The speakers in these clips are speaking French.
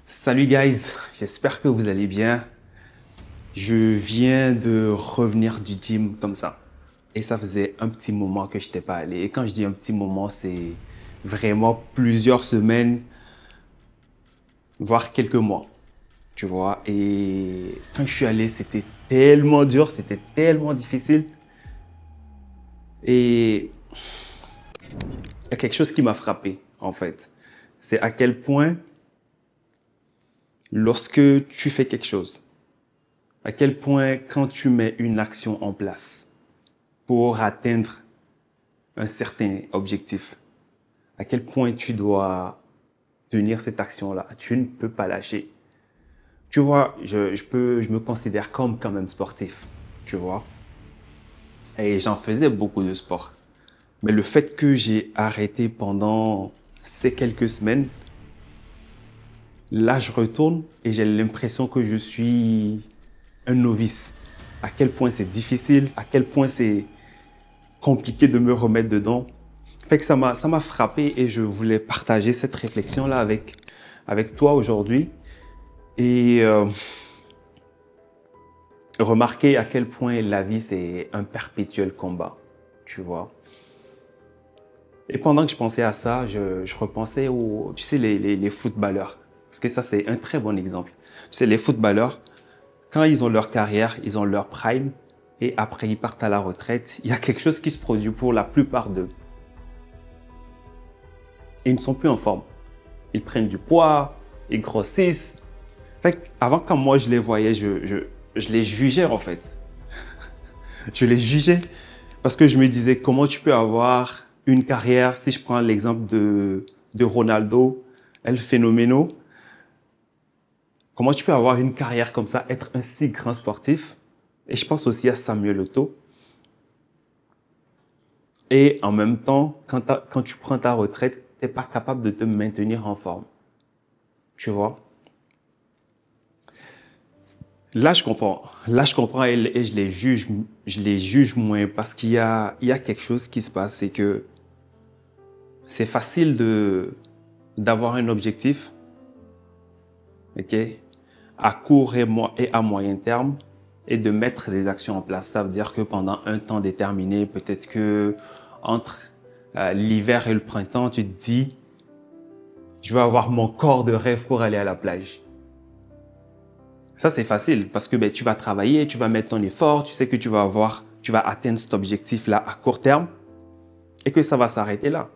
Salut guys, j'espère que vous allez bien. Je viens de revenir du gym comme ça. Et ça faisait un petit moment que je n'étais pas allé. Et quand je dis un petit moment, c'est vraiment plusieurs semaines, voire quelques mois. Tu vois. Et quand je suis allé, c'était tellement dur, c'était tellement difficile. Et il y a quelque chose qui m'a frappé, en fait. C'est à quel point, lorsque tu fais quelque chose, à quel point quand tu mets une action en place pour atteindre un certain objectif, à quel point tu dois tenir cette action-là. Tu ne peux pas lâcher. Tu vois, je me considère comme quand même sportif, tu vois. Et j'en faisais beaucoup de sport. Mais le fait que j'ai arrêté pendant ces quelques semaines, là, je retourne et j'ai l'impression que je suis un novice. À quel point c'est difficile, à quel point c'est compliqué de me remettre dedans. Fait que ça m'a frappé et je voulais partager cette réflexion-là avec toi aujourd'hui et remarquer à quel point la vie, c'est un perpétuel combat, tu vois. Et pendant que je pensais à ça, je repensais aux, tu sais, les footballeurs. Parce que ça, c'est un très bon exemple. Tu sais, les footballeurs, quand ils ont leur carrière, ils ont leur prime, et après ils partent à la retraite, il y a quelque chose qui se produit pour la plupart d'eux. Ils ne sont plus en forme. Ils prennent du poids, ils grossissent. Fait avant, quand moi je les voyais, je les jugeais en fait. Je les jugeais parce que je me disais comment tu peux avoir une carrière, si je prends l'exemple de Ronaldo, El Phénoméno, comment tu peux avoir une carrière comme ça, être un si grand sportif. Et je pense aussi à Samuel Eto'o. Et en même temps, quand tu prends ta retraite, tu n'es pas capable de te maintenir en forme. Tu vois? Là, je comprends. Là, je comprends et je les juge moins parce il y a quelque chose qui se passe. C'est que c'est facile d'avoir un objectif, ok, à court et à moyen terme et de mettre des actions en place. Ça veut dire que pendant un temps déterminé, peut-être que entre l'hiver et le printemps, tu te dis, je vais avoir mon corps de rêve pour aller à la plage. Ça, c'est facile parce que tu vas travailler, tu vas mettre ton effort, tu sais que tu vas atteindre cet objectif-là à court terme et que ça va s'arrêter là.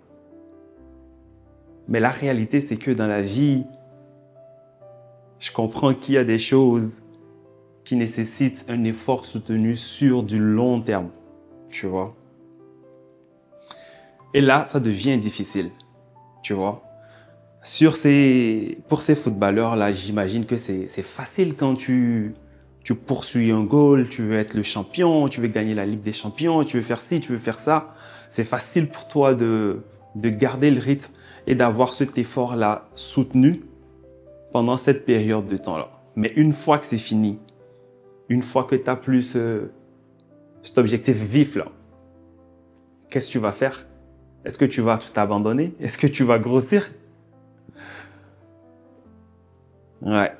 Mais la réalité, c'est que dans la vie, je comprends qu'il y a des choses qui nécessitent un effort soutenu sur du long terme, tu vois. Et là, ça devient difficile, tu vois. Pour ces footballeurs-là, j'imagine que c'est facile quand tu poursuis un goal, tu veux être le champion, tu veux gagner la Ligue des Champions, tu veux faire ci, tu veux faire ça. C'est facile pour toi de garder le rythme et d'avoir cet effort-là soutenu pendant cette période de temps-là. Mais une fois que c'est fini, une fois que tu n'as plus cet objectif vif-là, qu'est-ce que tu vas faire? Est-ce que tu vas tout abandonner? Est-ce que tu vas grossir? Ouais.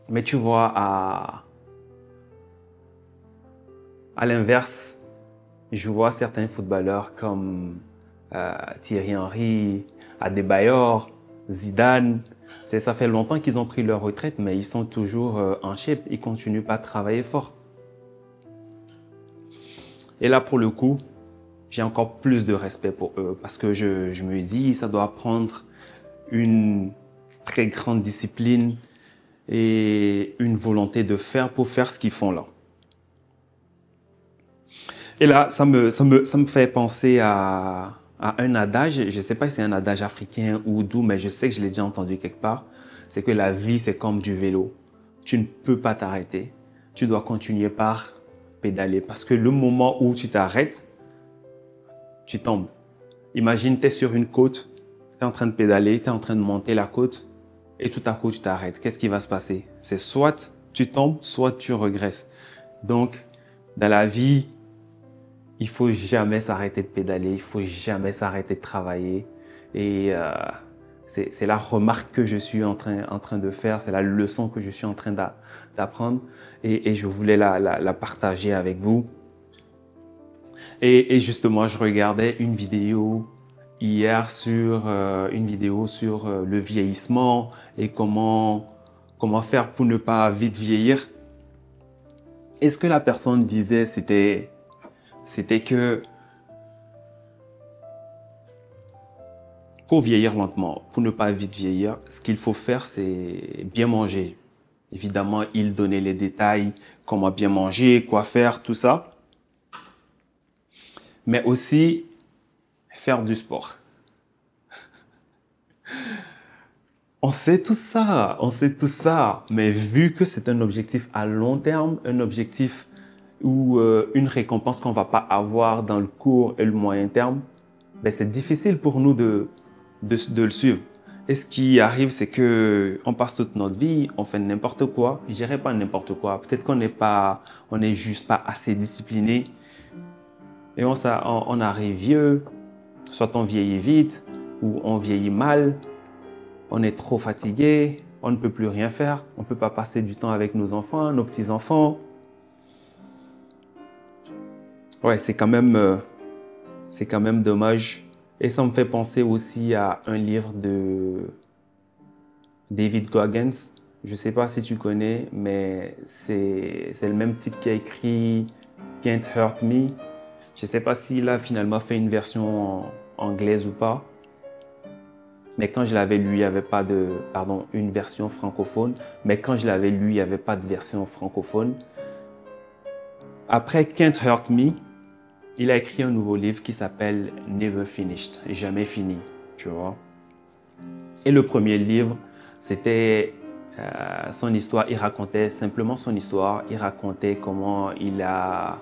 Mais tu vois, à l'inverse, je vois certains footballeurs comme Thierry Henry, Adebayor, Zidane. Ça fait longtemps qu'ils ont pris leur retraite, mais ils sont toujours en shape. Ils continuent pas à travailler fort. Et là, pour le coup, j'ai encore plus de respect pour eux parce que je me dis, ça doit prendre une très grande discipline et une volonté de faire pour faire ce qu'ils font là. Et là, ça me fait penser à un adage, je ne sais pas si c'est un adage africain ou d'où, mais je sais que je l'ai déjà entendu quelque part, c'est que la vie, c'est comme du vélo. Tu ne peux pas t'arrêter. Tu dois continuer par pédaler parce que le moment où tu t'arrêtes, tu tombes. Imagine, tu es sur une côte, tu es en train de pédaler, tu es en train de monter la côte et tout à coup, tu t'arrêtes. Qu'est-ce qui va se passer? C'est soit tu tombes, soit tu regresses. Donc, dans la vie, il faut jamais s'arrêter de pédaler, il faut jamais s'arrêter de travailler. Et C'est la remarque que je suis en train de faire, c'est la leçon que je suis en train d'apprendre et je voulais la partager avec vous. Et justement, je regardais une vidéo hier sur le vieillissement et comment faire pour ne pas vite vieillir. Et ce que la personne disait, c'était que pour vieillir lentement, pour ne pas vite vieillir, ce qu'il faut faire, c'est bien manger. Évidemment, il donnait les détails, comment bien manger, quoi faire, tout ça. Mais aussi faire du sport. On sait tout ça, mais vu que c'est un objectif à long terme, un objectif ou une récompense qu'on ne va pas avoir dans le court et le moyen terme, ben c'est difficile pour nous de le suivre. Et ce qui arrive, c'est que on passe toute notre vie, on fait n'importe quoi. Je dirais pas n'importe quoi. Peut-être qu'on n'est juste pas assez discipliné. Et on arrive vieux, soit on vieillit vite, ou on vieillit mal, on est trop fatigué, on ne peut plus rien faire, on ne peut pas passer du temps avec nos enfants, nos petits-enfants. Ouais, c'est quand même dommage. Et ça me fait penser aussi à un livre de David Goggins. Je ne sais pas si tu connais, mais c'est le même type qui a écrit Can't Hurt Me. Je ne sais pas s'il a finalement fait une version anglaise ou pas. Mais quand je l'avais lu, il n'y avait pas une version francophone. Mais quand je l'avais lu, il n'y avait pas de version francophone. Après Can't Hurt Me, il a écrit un nouveau livre qui s'appelle Never Finished, jamais fini, tu vois. Et le premier livre, c'était son histoire. Il racontait simplement son histoire. Il racontait comment il a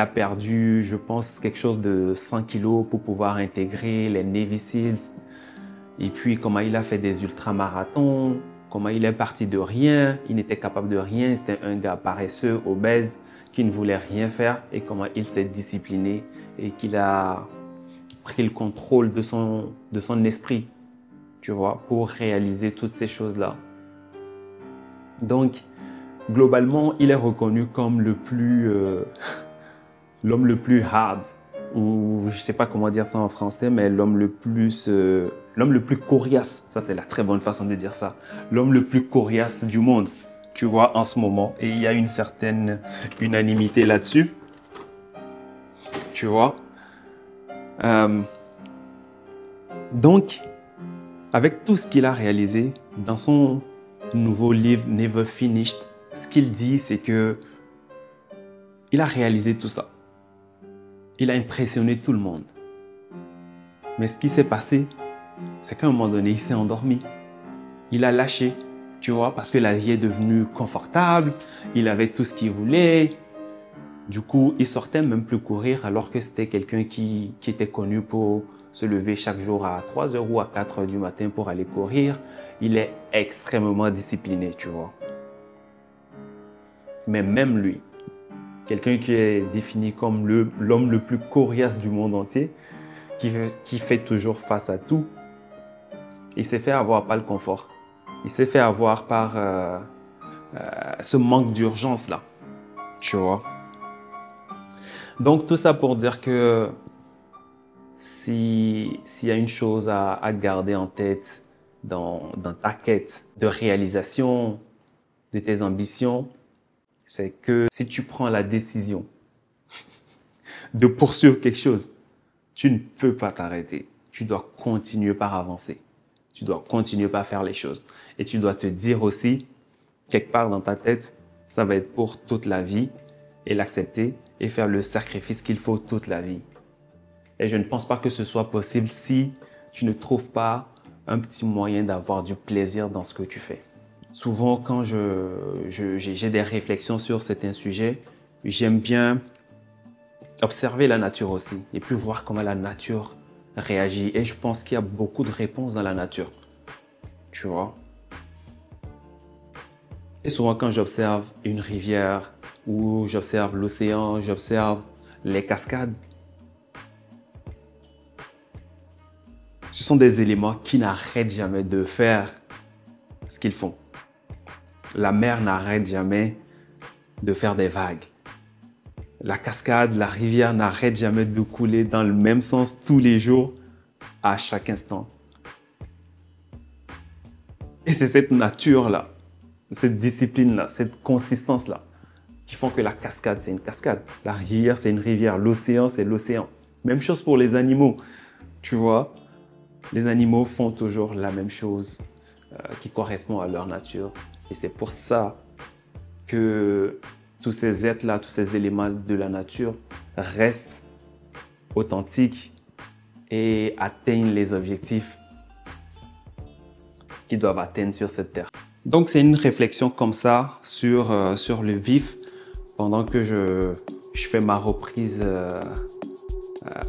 perdu, je pense, quelque chose de 100 kilos pour pouvoir intégrer les Navy Seals. Et puis, comment il a fait des ultramarathons, comment il est parti de rien, il n'était capable de rien, c'était un gars paresseux, obèse, qui ne voulait rien faire, et comment il s'est discipliné et qu'il a pris le contrôle de son esprit, tu vois, pour réaliser toutes ces choses-là. Donc, globalement, il est reconnu comme l'homme le plus hard, ou je ne sais pas comment dire ça en français, mais l'homme le plus coriace. Ça, c'est la très bonne façon de dire ça. L'homme le plus coriace du monde, tu vois, en ce moment. Et il y a une certaine unanimité là-dessus, tu vois. Donc, avec tout ce qu'il a réalisé dans son nouveau livre Never Finished, ce qu'il dit, c'est que il a réalisé tout ça. Il a impressionné tout le monde. Mais ce qui s'est passé, c'est qu'à un moment donné, il s'est endormi. Il a lâché, tu vois, parce que la vie est devenue confortable. Il avait tout ce qu'il voulait. Du coup, il sortait même plus courir alors que c'était quelqu'un qui était connu pour se lever chaque jour à 3 heures ou à 4 heures du matin pour aller courir. Il est extrêmement discipliné, tu vois. Mais même lui, quelqu'un qui est défini comme l'homme le plus coriace du monde entier, qui fait toujours face à tout, il s'est fait avoir par le confort. Il s'est fait avoir par ce manque d'urgence-là, tu vois. Donc, tout ça pour dire que s'il y a une chose à garder en tête dans ta quête de réalisation de tes ambitions, c'est que si tu prends la décision de poursuivre quelque chose, tu ne peux pas t'arrêter. Tu dois continuer par avancer. Tu dois continuer par faire les choses. Et tu dois te dire aussi, quelque part dans ta tête, ça va être pour toute la vie et l'accepter et faire le sacrifice qu'il faut toute la vie. Et je ne pense pas que ce soit possible si tu ne trouves pas un petit moyen d'avoir du plaisir dans ce que tu fais. Souvent, quand j'ai des réflexions sur certains sujets, j'aime bien observer la nature aussi et puis voir comment la nature réagit. Et je pense qu'il y a beaucoup de réponses dans la nature, tu vois. Et souvent, quand j'observe une rivière ou j'observe l'océan, j'observe les cascades, ce sont des éléments qui n'arrêtent jamais de faire ce qu'ils font. La mer n'arrête jamais de faire des vagues. La cascade, la rivière n'arrête jamais de couler dans le même sens tous les jours, à chaque instant. Et c'est cette nature-là, cette discipline-là, cette consistance-là, qui font que la cascade, c'est une cascade. La rivière, c'est une rivière. L'océan, c'est l'océan. Même chose pour les animaux. Tu vois, les animaux font toujours la même chose qui correspond à leur nature. Et c'est pour ça que tous ces êtres-là, tous ces éléments de la nature restent authentiques et atteignent les objectifs qu'ils doivent atteindre sur cette terre. Donc, c'est une réflexion comme ça sur le vif pendant que je fais ma reprise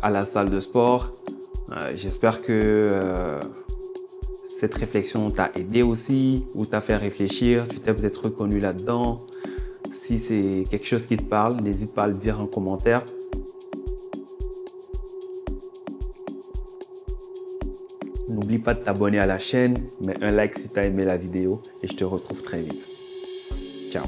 à la salle de sport. J'espère que cette réflexion t'a aidé aussi ou t'a fait réfléchir. Tu t'es peut-être reconnu là-dedans. Si c'est quelque chose qui te parle, n'hésite pas à le dire en commentaire. N'oublie pas de t'abonner à la chaîne, mets un like si tu as aimé la vidéo et je te retrouve très vite. Ciao!